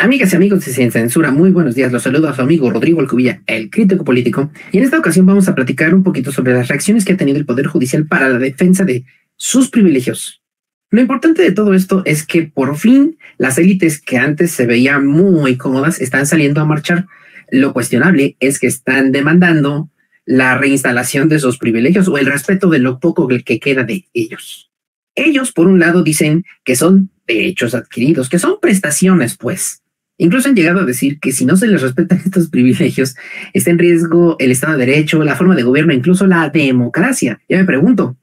Amigas y amigos de Sin Censura, muy buenos días. Los saludo a su amigo Rodrigo Alcubilla, el crítico político. Y en esta ocasión vamos a platicar un poquito sobre las reacciones que ha tenido el Poder Judicial para la defensa de sus privilegios. Lo importante de todo esto es que por fin las élites que antes se veían muy cómodas están saliendo a marchar. Lo cuestionable es que están demandando la reinstalación de sus privilegios o el respeto de lo poco que queda de ellos. Ellos, por un lado, dicen que son derechos adquiridos, que son prestaciones, pues. Incluso han llegado a decir que si no se les respetan estos privilegios, está en riesgo el Estado de Derecho, la forma de gobierno, incluso la democracia. Ya me pregunto,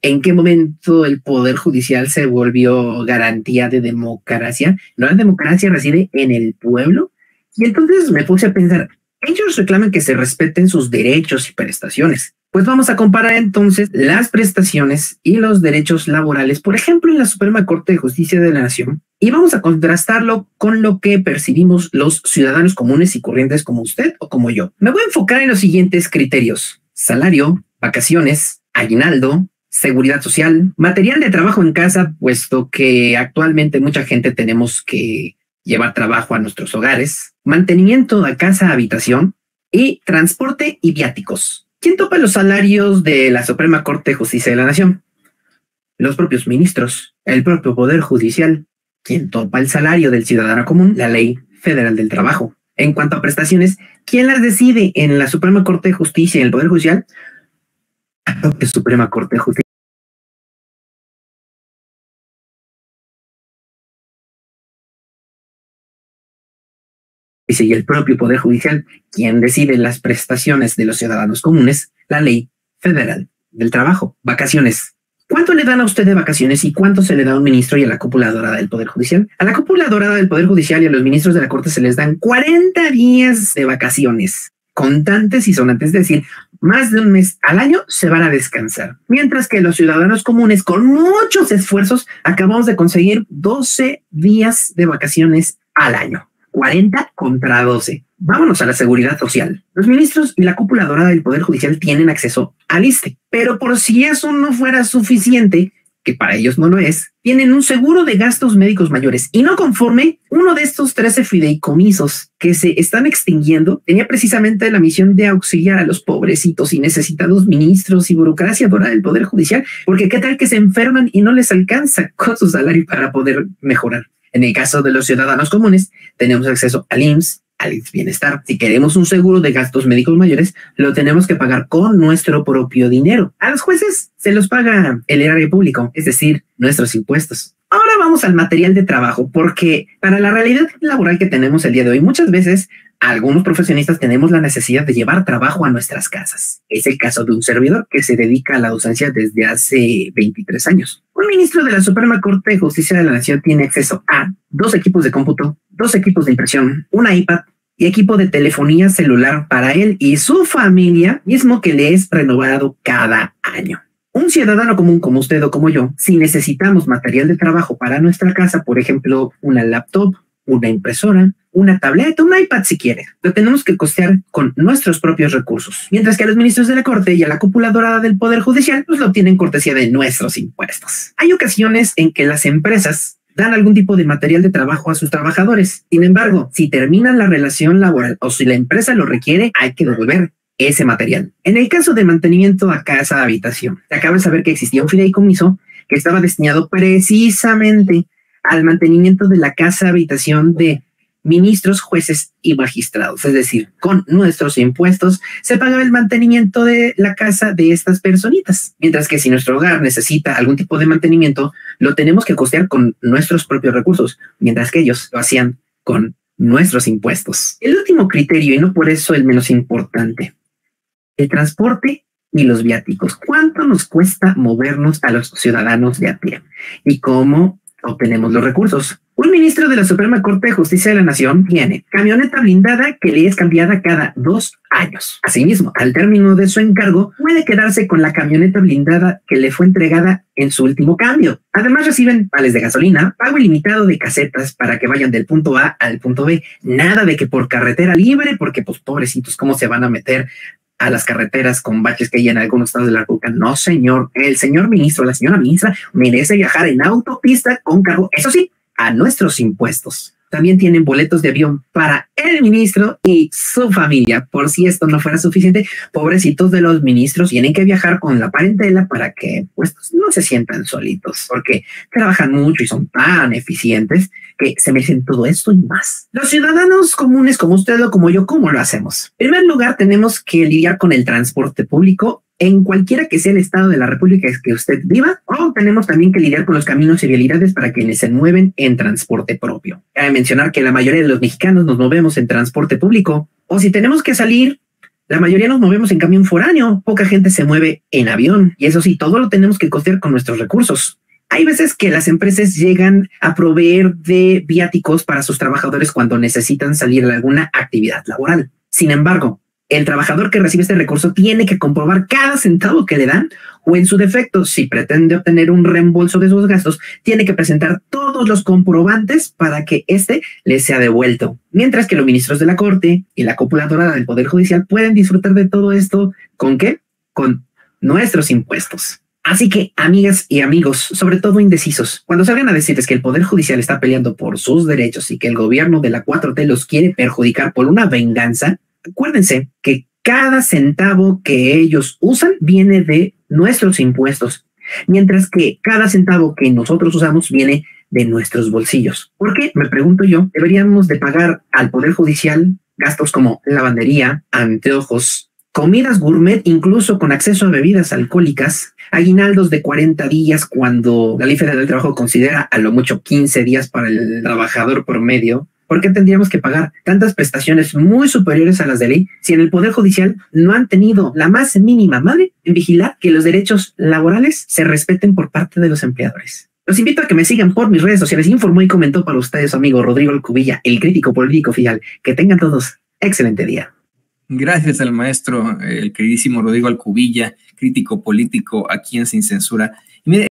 ¿en qué momento el Poder Judicial se volvió garantía de democracia? ¿No la democracia reside en el pueblo? Y entonces me puse a pensar, ellos reclaman que se respeten sus derechos y prestaciones. Pues vamos a comparar entonces las prestaciones y los derechos laborales, por ejemplo, en la Suprema Corte de Justicia de la Nación, y vamos a contrastarlo con lo que percibimos los ciudadanos comunes y corrientes como usted o como yo. Me voy a enfocar en los siguientes criterios: salario, vacaciones, aguinaldo, seguridad social, material de trabajo en casa, puesto que actualmente mucha gente tenemos que llevar trabajo a nuestros hogares, mantenimiento de casa, habitación y transporte y viáticos. ¿Quién topa los salarios de la Suprema Corte de Justicia de la Nación? Los propios ministros, el propio Poder Judicial. ¿Quién topa el salario del ciudadano común? La Ley Federal del Trabajo. En cuanto a prestaciones, ¿quién las decide en la Suprema Corte de Justicia y en el Poder Judicial? La propia Suprema Corte de Justicia. Y el propio Poder Judicial, quien decide las prestaciones de los ciudadanos comunes, la Ley Federal del Trabajo. Vacaciones. ¿Cuánto le dan a usted de vacaciones y cuánto se le da a un ministro y a la cúpula dorada del Poder Judicial? A la cúpula dorada del Poder Judicial y a los ministros de la Corte se les dan 40 días de vacaciones, contantes y sonantes, es decir, más de un mes al año se van a descansar. Mientras que los ciudadanos comunes, con muchos esfuerzos, acabamos de conseguir 12 días de vacaciones al año. 40 contra 12. Vámonos a la seguridad social. Los ministros y la cúpula dorada del Poder Judicial tienen acceso al ISSSTE, pero por si eso no fuera suficiente, que para ellos no lo es, tienen un seguro de gastos médicos mayores. Y no conforme, uno de estos 13 fideicomisos que se están extinguiendo tenía precisamente la misión de auxiliar a los pobrecitos y necesitados ministros y burocracia dorada del Poder Judicial, porque qué tal que se enferman y no les alcanza con su salario para poder mejorar. En el caso de los ciudadanos comunes, tenemos acceso al IMSS, al Bienestar. Si queremos un seguro de gastos médicos mayores, lo tenemos que pagar con nuestro propio dinero. A los jueces se los paga el erario público, es decir, nuestros impuestos. Ahora vamos al material de trabajo, porque para la realidad laboral que tenemos el día de hoy, muchas veces algunos profesionistas tenemos la necesidad de llevar trabajo a nuestras casas. Es el caso de un servidor que se dedica a la docencia desde hace 23 años. Un ministro de la Suprema Corte de Justicia de la Nación tiene acceso a 2 equipos de cómputo, 2 equipos de impresión, una iPad y equipo de telefonía celular para él y su familia, mismo que le es renovado cada año. Un ciudadano común como usted o como yo, si necesitamos material de trabajo para nuestra casa, por ejemplo, una laptop, una impresora, una tableta, un iPad si quiere, lo tenemos que costear con nuestros propios recursos. Mientras que a los ministros de la Corte y a la cúpula dorada del Poder Judicial, pues lo obtienen cortesía de nuestros impuestos. Hay ocasiones en que las empresas dan algún tipo de material de trabajo a sus trabajadores. Sin embargo, si terminan la relación laboral o si la empresa lo requiere, hay que devolver ese material. En el caso de mantenimiento a casa, habitación, se acaba de saber que existía un fideicomiso que estaba destinado precisamente al mantenimiento de la casa, habitación de ministros, jueces y magistrados. Es decir, con nuestros impuestos se pagaba el mantenimiento de la casa de estas personitas. Mientras que si nuestro hogar necesita algún tipo de mantenimiento, lo tenemos que costear con nuestros propios recursos, mientras que ellos lo hacían con nuestros impuestos. El último criterio, y no por eso el menos importante, el transporte y los viáticos. ¿Cuánto nos cuesta movernos a los ciudadanos de a pie? ¿Y cómo obtenemos los recursos? Un ministro de la Suprema Corte de Justicia de la Nación tiene camioneta blindada que le es cambiada cada 2 años. Asimismo, al término de su encargo, puede quedarse con la camioneta blindada que le fue entregada en su último cambio. Además, reciben vales de gasolina, pago ilimitado de casetas para que vayan del punto A al punto B. Nada de que por carretera libre, porque pues pobrecitos, ¿cómo se van a meter a las carreteras con baches que hay en algunos estados de la República? No, señor. El señor ministro, la señora ministra merece viajar en autopista con cargo, eso sí, a nuestros impuestos. También tienen boletos de avión para el ministro y su familia. Por si esto no fuera suficiente, pobrecitos de los ministros tienen que viajar con la parentela para que pues no se sientan solitos, porque trabajan mucho y son tan eficientes que se merecen todo esto y más. Los ciudadanos comunes como usted o como yo, ¿cómo lo hacemos? En primer lugar, tenemos que lidiar con el transporte público en cualquiera que sea el estado de la república que usted viva, o tenemos también que lidiar con los caminos y vialidades para quienes se mueven en transporte propio. Cabe mencionar que la mayoría de los mexicanos nos movemos en transporte público, o si tenemos que salir, la mayoría nos movemos en camión foráneo, poca gente se mueve en avión, y eso sí, todo lo tenemos que costear con nuestros recursos. Hay veces que las empresas llegan a proveer de viáticos para sus trabajadores cuando necesitan salir a alguna actividad laboral. Sin embargo, el trabajador que recibe este recurso tiene que comprobar cada centavo que le dan, o en su defecto, si pretende obtener un reembolso de sus gastos, tiene que presentar todos los comprobantes para que éste le sea devuelto. Mientras que los ministros de la Corte y la cúpula dorada del Poder Judicial pueden disfrutar de todo esto, ¿con qué? Con nuestros impuestos. Así que, amigas y amigos, sobre todo indecisos, cuando salgan a decirles que el Poder Judicial está peleando por sus derechos y que el gobierno de la 4T los quiere perjudicar por una venganza, acuérdense que cada centavo que ellos usan viene de nuestros impuestos, mientras que cada centavo que nosotros usamos viene de nuestros bolsillos. ¿Por qué? Me pregunto yo, deberíamos de pagar al Poder Judicial gastos como lavandería, anteojos, comidas gourmet, incluso con acceso a bebidas alcohólicas, aguinaldos de 40 días cuando la Ley Federal del Trabajo considera a lo mucho 15 días para el trabajador promedio? ¿Por qué tendríamos que pagar tantas prestaciones muy superiores a las de ley si en el Poder Judicial no han tenido la más mínima madre en vigilar que los derechos laborales se respeten por parte de los empleadores? Los invito a que me sigan por mis redes sociales. Informó y comentó para ustedes su amigo Rodrigo Alcubilla, el crítico político oficial. Que tengan todos excelente día. Gracias al maestro, el queridísimo Rodrigo Alcubilla, crítico político aquí en Sin Censura. Y mire,